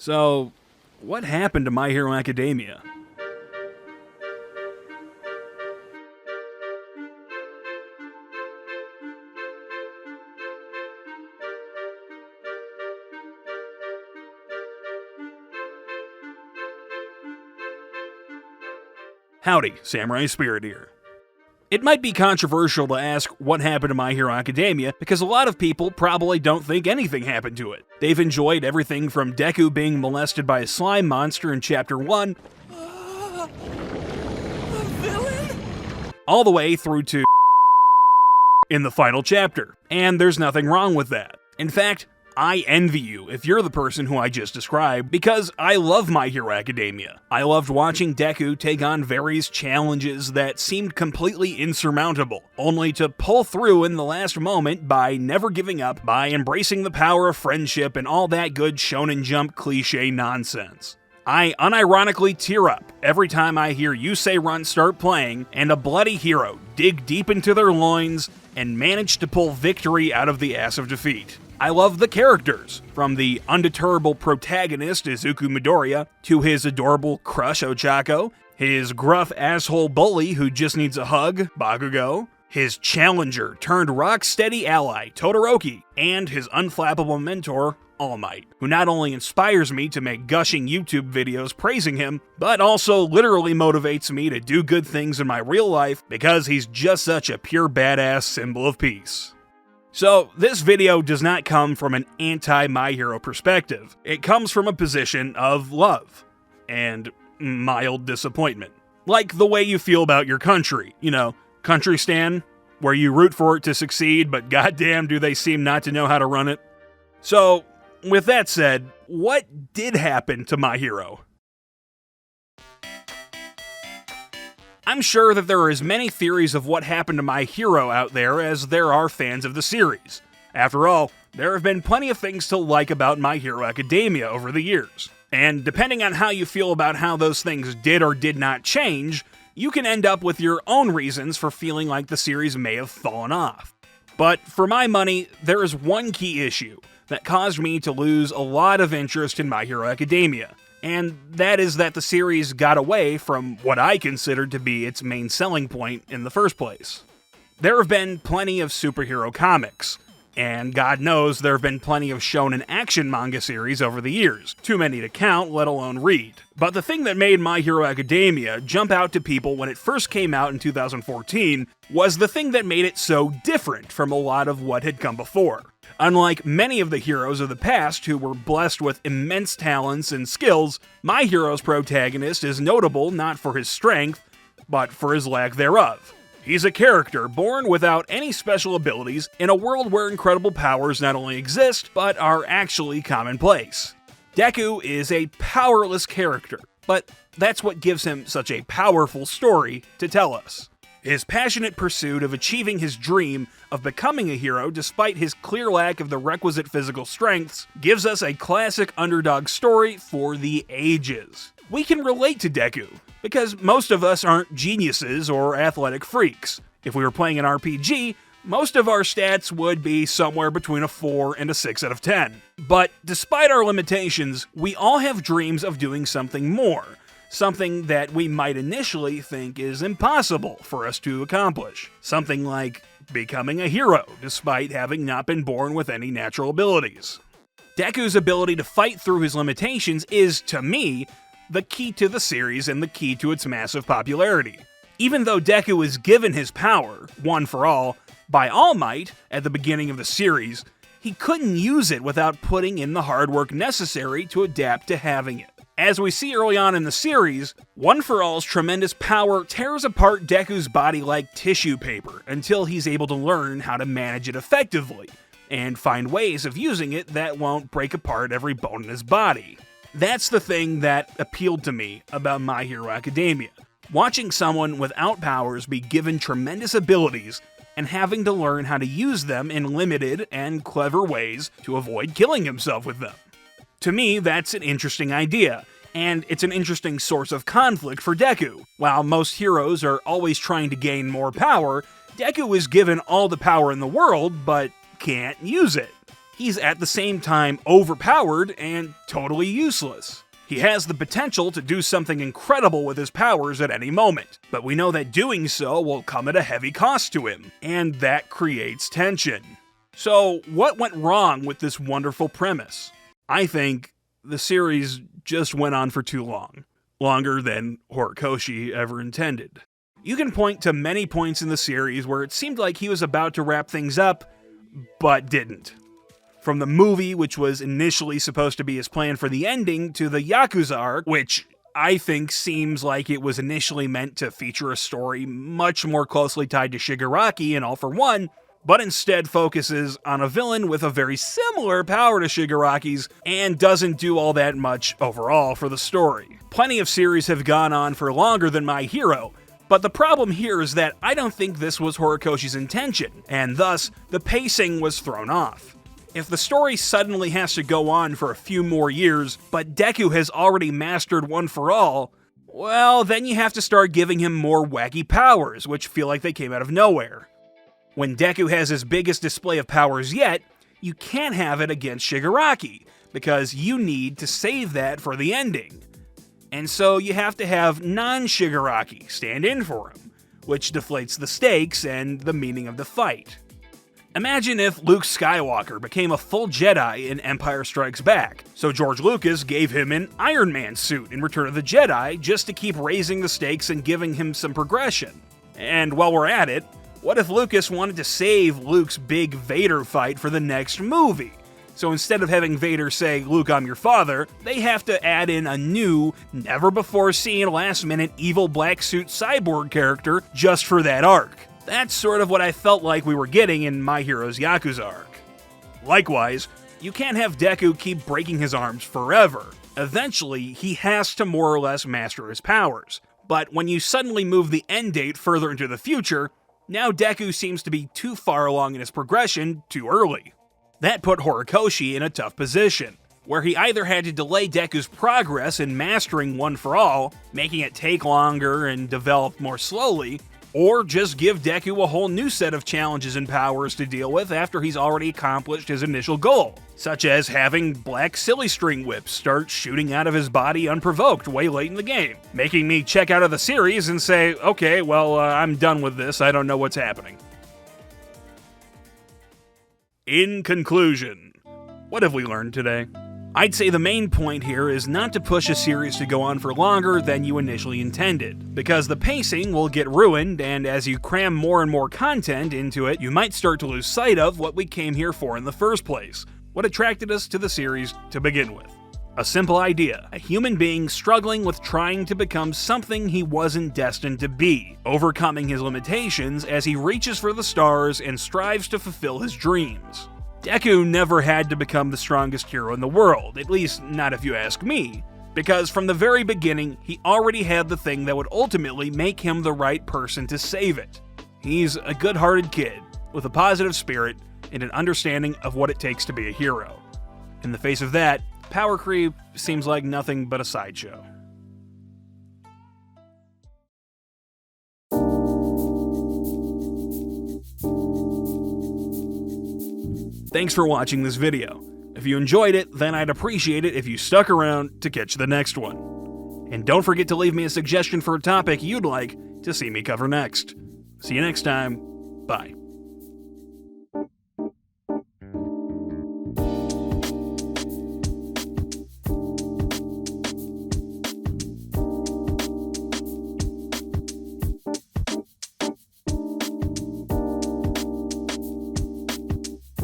So, what happened to My Hero Academia? Howdy, Samurai Spirit here. It might be controversial to ask what happened to My Hero Academia because a lot of people probably don't think anything happened to it. They've enjoyed everything from Deku being molested by a slime monster in Chapter 1, A villain? all the way through to in the final chapter. And there's nothing wrong with that. In fact, I envy you if you're the person who I just described, because I love My Hero Academia. I loved watching Deku take on various challenges that seemed completely insurmountable, only to pull through in the last moment by never giving up, by embracing the power of friendship and all that good Shonen Jump cliche nonsense. I unironically tear up every time I hear Yusei Run start playing and a bloody hero dig deep into their loins and manage to pull victory out of the ass of defeat. I love the characters, from the undeterrable protagonist Izuku Midoriya, to his adorable crush Ochako, his gruff asshole bully who just needs a hug, Bakugo, his challenger turned rock-steady ally, Todoroki, and his unflappable mentor, All Might, who not only inspires me to make gushing YouTube videos praising him, but also literally motivates me to do good things in my real life because he's just such a pure badass symbol of peace. So, this video does not come from an anti-My Hero perspective. It comes from a position of love and mild disappointment. Like the way you feel about your country. You know, country stan, where you root for it to succeed, but goddamn do they seem not to know how to run it. So, with that said, what did happen to My Hero? I'm sure that there are as many theories of what happened to My Hero out there as there are fans of the series. After all, there have been plenty of things to like about My Hero Academia over the years. And depending on how you feel about how those things did or did not change, you can end up with your own reasons for feeling like the series may have fallen off. But for my money, there is one key issue that caused me to lose a lot of interest in My Hero Academia. And that is that the series got away from what I considered to be its main selling point in the first place. There have been plenty of superhero comics, and God knows there have been plenty of shonen action manga series over the years, too many to count, let alone read. But the thing that made My Hero Academia jump out to people when it first came out in 2014 was the thing that made it so different from a lot of what had come before. Unlike many of the heroes of the past who were blessed with immense talents and skills, My Hero's protagonist is notable not for his strength, but for his lack thereof. He's a character born without any special abilities in a world where incredible powers not only exist, but are actually commonplace. Deku is a powerless character, but that's what gives him such a powerful story to tell us. His passionate pursuit of achieving his dream of becoming a hero despite his clear lack of the requisite physical strengths gives us a classic underdog story for the ages. We can relate to Deku, because most of us aren't geniuses or athletic freaks. If we were playing an RPG, most of our stats would be somewhere between a 4 and a 6 out of 10. But despite our limitations, we all have dreams of doing something more. Something that we might initially think is impossible for us to accomplish. Something like becoming a hero, despite having not been born with any natural abilities. Deku's ability to fight through his limitations is, to me, the key to the series and the key to its massive popularity. Even though Deku is given his power, one for all, by All Might at the beginning of the series, he couldn't use it without putting in the hard work necessary to adapt to having it. As we see early on in the series, One For All's tremendous power tears apart Deku's body like tissue paper until he's able to learn how to manage it effectively, and find ways of using it that won't break apart every bone in his body. That's the thing that appealed to me about My Hero Academia. Watching someone without powers be given tremendous abilities and having to learn how to use them in limited and clever ways to avoid killing himself with them. To me, that's an interesting idea, and it's an interesting source of conflict for Deku. While most heroes are always trying to gain more power, Deku is given all the power in the world, but can't use it. he's at the same time overpowered and totally useless. He has the potential to do something incredible with his powers at any moment, but we know that doing so will come at a heavy cost to him, and that creates tension. So, what went wrong with this wonderful premise? I think the series just went on for too long. Longer than Horikoshi ever intended. You can point to many points in the series where it seemed like he was about to wrap things up, but didn't. From the movie, which was initially supposed to be his plan for the ending, to the Yakuza arc, which I think seems like it was initially meant to feature a story much more closely tied to Shigaraki and All for One, but instead focuses on a villain with a very similar power to Shigaraki's and doesn't do all that much overall for the story. Plenty of series have gone on for longer than My Hero, but the problem here is that I don't think this was Horikoshi's intention, and thus, the pacing was thrown off. If the story suddenly has to go on for a few more years, but Deku has already mastered One for All, well, then you have to start giving him more wacky powers, which feel like they came out of nowhere. When Deku has his biggest display of powers yet, you can't have it against Shigaraki, because you need to save that for the ending. And so you have to have non-Shigaraki stand in for him, which deflates the stakes and the meaning of the fight. Imagine if Luke Skywalker became a full Jedi in Empire Strikes Back, so George Lucas gave him an Iron Man suit in Return of the Jedi just to keep raising the stakes and giving him some progression. And while we're at it, what if Lucas wanted to save Luke's big Vader fight for the next movie? So instead of having Vader say, "Luke, I'm your father," they have to add in a new, never-before-seen last-minute evil black suit cyborg character just for that arc. That's sort of what I felt like we were getting in My Hero's Yakuza arc. Likewise, you can't have Deku keep breaking his arms forever. Eventually, he has to more or less master his powers. But when you suddenly move the end date further into the future, now Deku seems to be too far along in his progression too early. That put Horikoshi in a tough position, where he either had to delay Deku's progress in mastering One for All, making it take longer and develop more slowly, or just give Deku a whole new set of challenges and powers to deal with after he's already accomplished his initial goal, such as having black silly string whips start shooting out of his body unprovoked way late in the game, making me check out of the series and say, okay, well, I'm done with this, I don't know what's happening. In conclusion, what have we learned today? I'd say the main point here is not to push a series to go on for longer than you initially intended, because the pacing will get ruined, and as you cram more and more content into it, you might start to lose sight of what we came here for in the first place, what attracted us to the series to begin with. A simple idea, a human being struggling with trying to become something he wasn't destined to be, overcoming his limitations as he reaches for the stars and strives to fulfill his dreams. Deku never had to become the strongest hero in the world, at least not if you ask me, because from the very beginning, he already had the thing that would ultimately make him the right person to save it. He's a good-hearted kid, with a positive spirit and an understanding of what it takes to be a hero. In the face of that, power creep seems like nothing but a sideshow. Thanks for watching this video. If you enjoyed it, then I'd appreciate it if you stuck around to catch the next one. And don't forget to leave me a suggestion for a topic you'd like to see me cover next. See you next time. Bye.